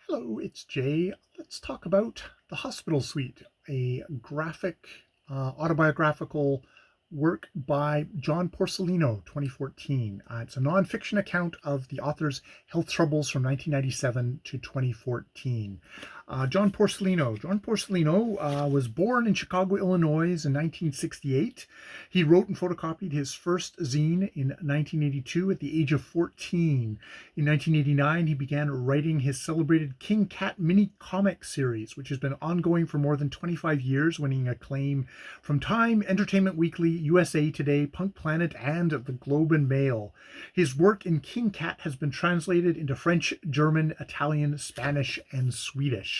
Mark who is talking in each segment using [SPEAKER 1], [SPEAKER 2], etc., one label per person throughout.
[SPEAKER 1] Hello, it's Jay. Let's talk about The Hospital Suite, a graphic, autobiographical work by John Porcellino, 2014. It's a nonfiction account of the author's health troubles from 1997 to 2014. John Porcellino was born in Chicago, Illinois in 1968. He wrote and photocopied his first zine in 1982 at the age of 14. In 1989, he began writing his celebrated King Cat mini comic series, which has been ongoing for more than 25 years, winning acclaim from Time, Entertainment Weekly, USA Today, Punk Planet, and the Globe and Mail. His work in King Cat has been translated into French, German, Italian, Spanish, and Swedish.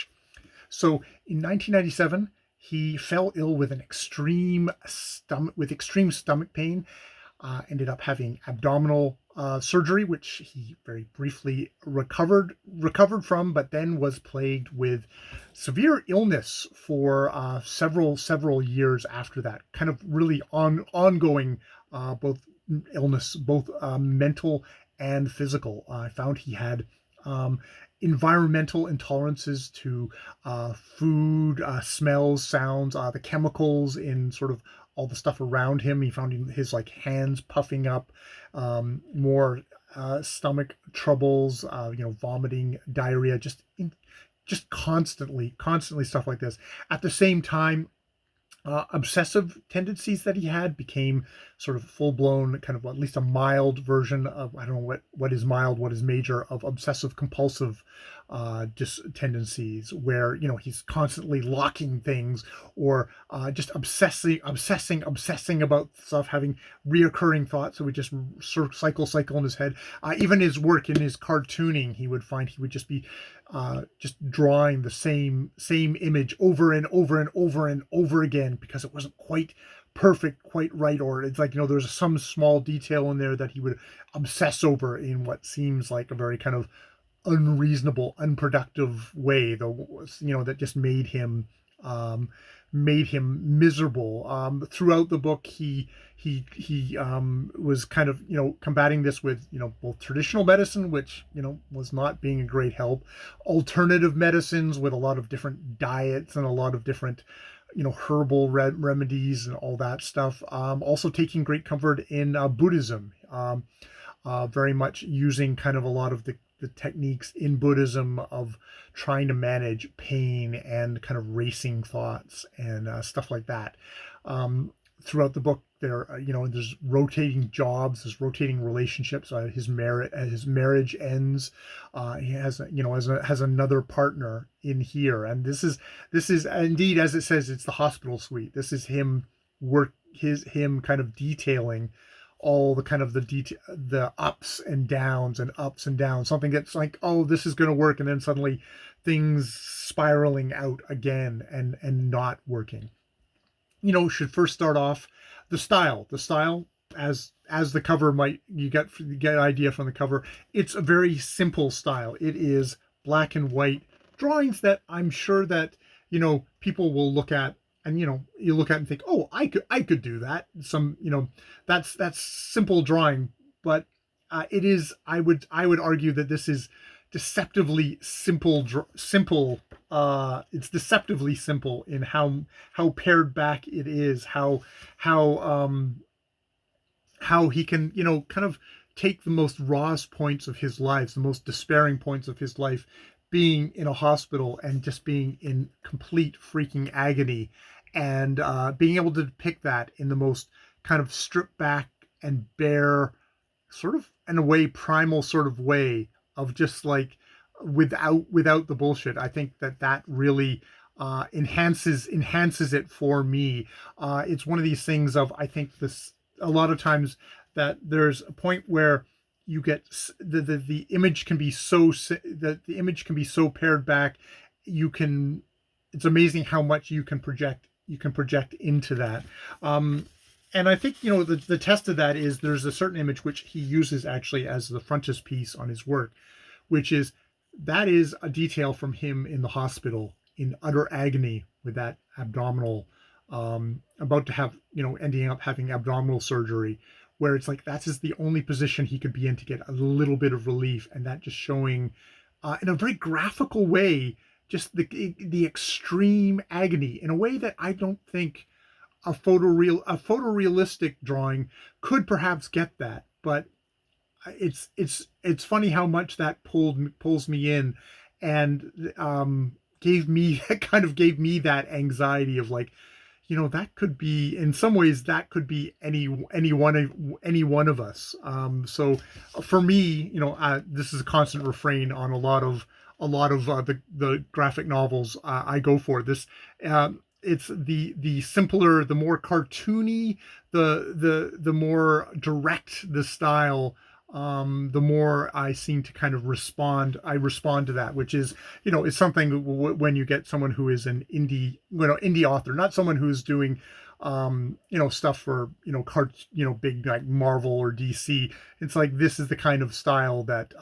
[SPEAKER 1] So in 1997, he fell ill with extreme stomach pain. Ended up having abdominal surgery, which he very briefly recovered from, but then was plagued with severe illness for several years after that. Kind of really ongoing both illness, both mental and physical. I found he had environmental intolerances to food, smells, sounds, the chemicals in sort of all the stuff around him. He found his hands puffing up, more stomach troubles, vomiting, diarrhea, just constantly stuff like this. At the same time, obsessive tendencies that he had became sort of full-blown, kind of at least a mild version of, I don't know what is mild, what is major, of obsessive compulsive tendencies, where he's constantly locking things, or just obsessing about stuff, having reoccurring thoughts. So we just cycle in his head. Even his work in his cartooning, he would find he would just be just drawing the same image over and over again, because it wasn't quite perfect, quite right, or it's there's some small detail in there that he would obsess over in what seems like a very kind of unreasonable, unproductive way, though, that just made him miserable. Throughout the book, he was kind of combating this with both traditional medicine, which was not being a great help, alternative medicines with a lot of different diets and a lot of different herbal remedies and all that stuff. Also taking great comfort in Buddhism, very much using kind of a lot of the techniques in Buddhism of trying to manage pain and kind of racing thoughts and stuff like that. Throughout the book, there's rotating jobs, there's rotating relationships. His marriage ends. He has has another partner in here, and this is indeed, as it says, it's the hospital suite. This is him kind of detailing all the kind of the ups and downs, something that's like, oh, this is going to work, and then suddenly things spiraling out again and not working. Should first start off the style, as the cover might, you get an idea from the cover. It's a very simple style. It is black and white drawings that I'm sure that people will look at, and you look at and think, oh, I could do that. That's simple drawing, but it is, I would argue that this is deceptively simple. It's deceptively simple in how pared back it is, how he can kind of take the most rawest points of his life, the most despairing points of his life, being in a hospital and just being in complete freaking agony, and being able to depict that in the most kind of stripped back and bare, sort of in a way primal sort of way, of just like without the bullshit. I think that really enhances it for me. It's one of these things of, I think this a lot of times, that there's a point where you get the image can be so pared back. It's amazing how much you can project into that. And I think the test of that is, there's a certain image which he uses actually as the frontispiece on his work, which is a detail from him in the hospital in utter agony with that abdominal, about to have, ending up having abdominal surgery, where it's like, that's just the only position he could be in to get a little bit of relief, and that just showing in a very graphical way, just the extreme agony in a way that I don't think a photorealistic drawing could perhaps get that. But it's funny how much that pulls me in, and gave me kind of gave me that anxiety of like, that could be, in some ways, that could be any one of us. So for me, this is a constant refrain on a lot of the graphic novels I go for. This it's the simpler, the more cartoony, the more direct the style, the more I seem to kind of respond. I respond to that, which is, is something when you get someone who is an indie author, not someone who's doing, stuff for, big like Marvel or DC. It's like, this is the kind of style that,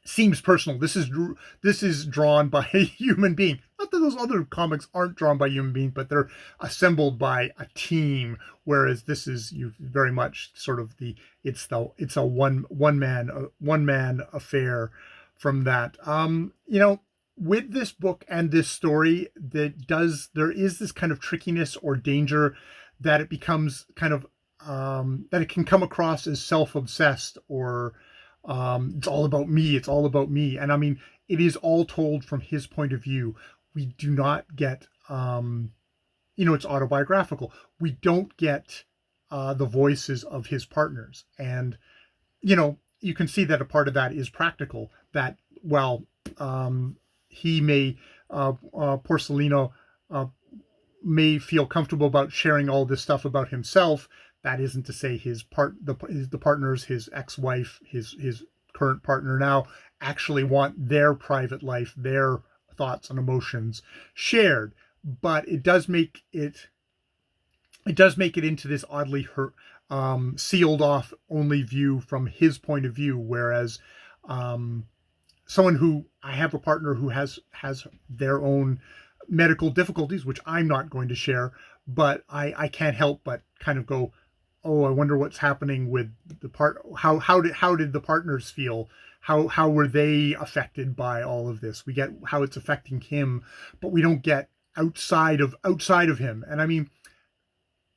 [SPEAKER 1] seems personal. This is drawn by a human being. Not that those other comics aren't drawn by human beings, but they're assembled by a team. Whereas this is, you very much sort of it's a one man affair from that. With this book and this story, there is this kind of trickiness or danger that it becomes kind of, that it can come across as self-obsessed, or it's all about me. It's all about me. And I mean, it is all told from his point of view. We do not get, it's autobiographical. We don't get the voices of his partners. And, you can see that a part of that is practical, that, well, he may, Porcelino, may feel comfortable about sharing all this stuff about himself. That isn't to say the partners, his ex-wife, his current partner now, actually want their private life, their thoughts and emotions shared. But it does make it into this oddly sealed off only view from his point of view. Whereas I have a partner who has their own medical difficulties, which I'm not going to share, but I can't help but kind of go, oh, I wonder what's happening with the how did the partners feel? How were they affected by all of this? We get how it's affecting him, but we don't get outside of him. And I mean,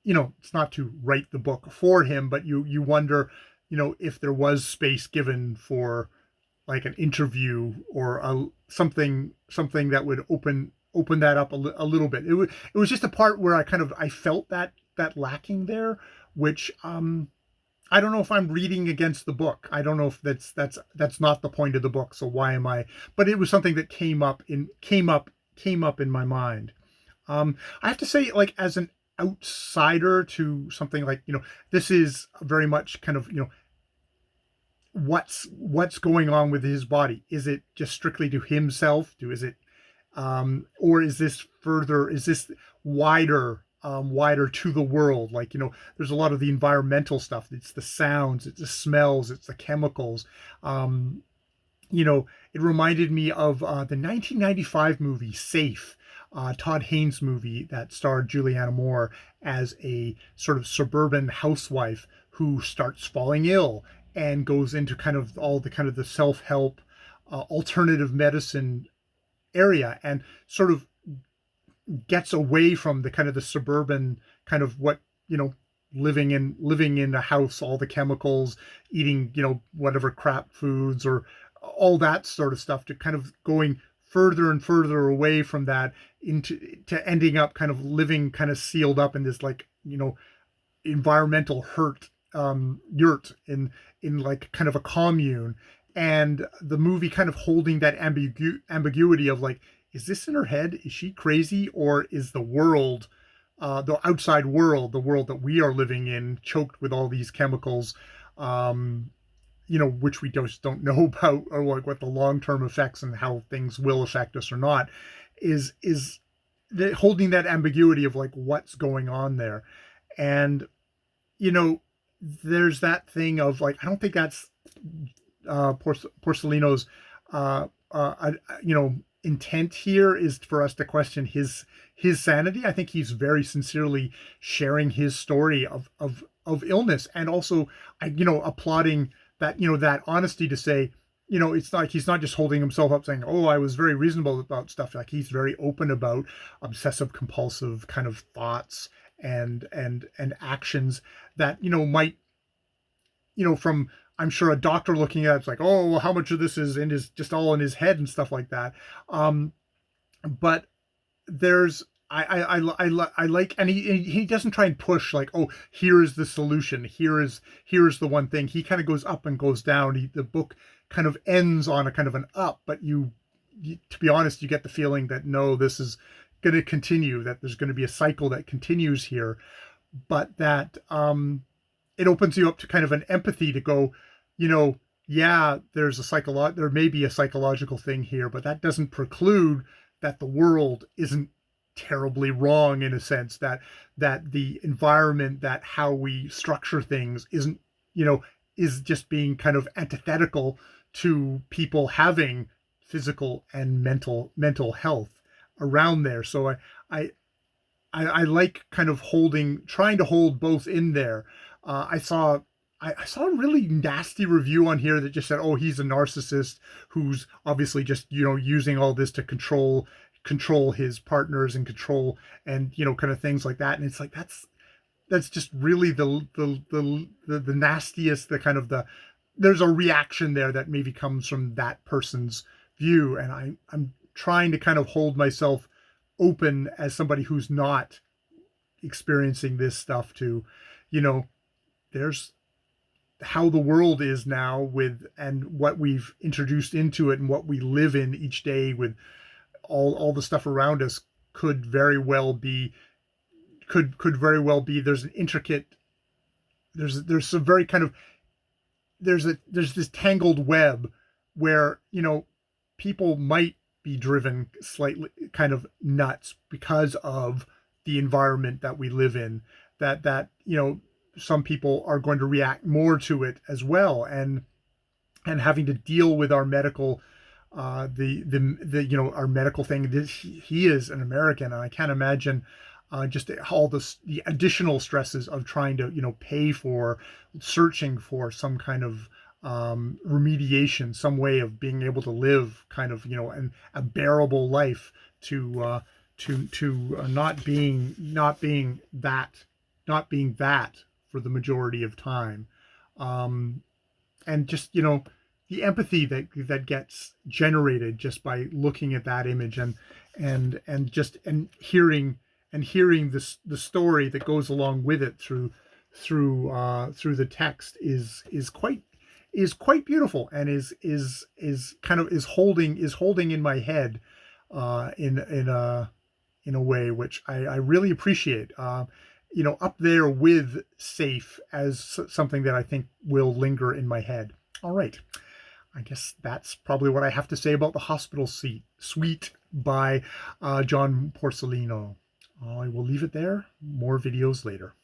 [SPEAKER 1] it's not to write the book for him, but you wonder, if there was space given for like an interview or something that would open that up a little bit. It was just a part where I felt that lacking there, which I don't know if I'm reading against the book. I don't know if that's not the point of the book. So why am I? But it was something that came up in my mind. I have to say, like, as an outsider to something like, this is very much kind of, what's going on with his body. Is it just strictly to himself? Or is this wider to the world? Like, there's a lot of the environmental stuff. It's the sounds, it's the smells, it's the chemicals. It reminded me of the 1995 movie Safe, Todd Haynes movie that starred Julianne Moore as a sort of suburban housewife who starts falling ill and goes into kind of all the kind of the self-help, alternative medicine area, and sort of gets away from the kind of the suburban kind of what, living in a house, all the chemicals, eating, whatever crap foods or all that sort of stuff, to kind of going further and further away from that to ending up kind of living kind of sealed up in this, like, environmental yurt in like kind of a commune. And the movie kind of holding that ambiguity of like, is this in her head? Is she crazy? Or is the world, the outside world, the world that we are living in, choked with all these chemicals, which we just don't know about, or like what the long-term effects and how things will affect us or not, is holding that ambiguity of like, what's going on there. And, there's that thing of like, I don't think that's Porcelino's, intent here is for us to question his sanity. I think he's very sincerely sharing his story of illness, and also, applauding that, that honesty to say, you know, it's like he's not just holding himself up saying, oh, I was very reasonable about stuff. Like he's very open about obsessive compulsive kind of thoughts and actions that, you know, might, you know, from, I'm sure a doctor looking at it's like, oh, well, how much of this is in his, just all in his head and stuff like that. But there's, I like, and he doesn't try and push like, oh, here is the solution, here's the one thing. He kind of goes up and goes down. The book kind of ends on a kind of an up, but you, to be honest, you get the feeling that no, this is going to continue, that there's going to be a cycle that continues here, but that it opens you up to kind of an empathy to go, you know, yeah, there may be a psychological thing here, but that doesn't preclude that the world isn't terribly wrong, in a sense, that the environment, that how we structure things isn't, you know, is just being kind of antithetical to people having physical and mental health around there. So I I like kind of trying to hold both in there. I saw a really nasty review on here that just said, "Oh, he's a narcissist who's obviously just, you know, using all this to control his partners and control, and, you know, kind of things like that." And it's like that's just really the nastiest, the kind of the there's a reaction there that maybe comes from that person's view, and I'm trying to kind of hold myself open as somebody who's not experiencing this stuff to, you know, there's how the world is now with, and what we've introduced into it and what we live in each day with all the stuff around us could very well be there's an intricate, there's some very kind of, there's this tangled web where, you know, people might be driven slightly kind of nuts because of the environment that we live in, that you know, some people are going to react more to it as well, and having to deal with our medical the you know, our medical thing. He is an American, and I can't imagine just all the additional stresses of trying to, you know, pay for searching for some kind of remediation, some way of being able to live kind of, you know, a bearable life to not being that for the majority of time. And just, you know, the empathy that gets generated just by looking at that image, and hearing this, the story that goes along with it through the text is quite beautiful, and is kind of is holding in my head in a way which I really appreciate. You know, up there with Safe as something that I think will linger in my head. All right. I guess that's probably what I have to say about the Hospital Suite by John Porcellino. I will leave it there. More videos later.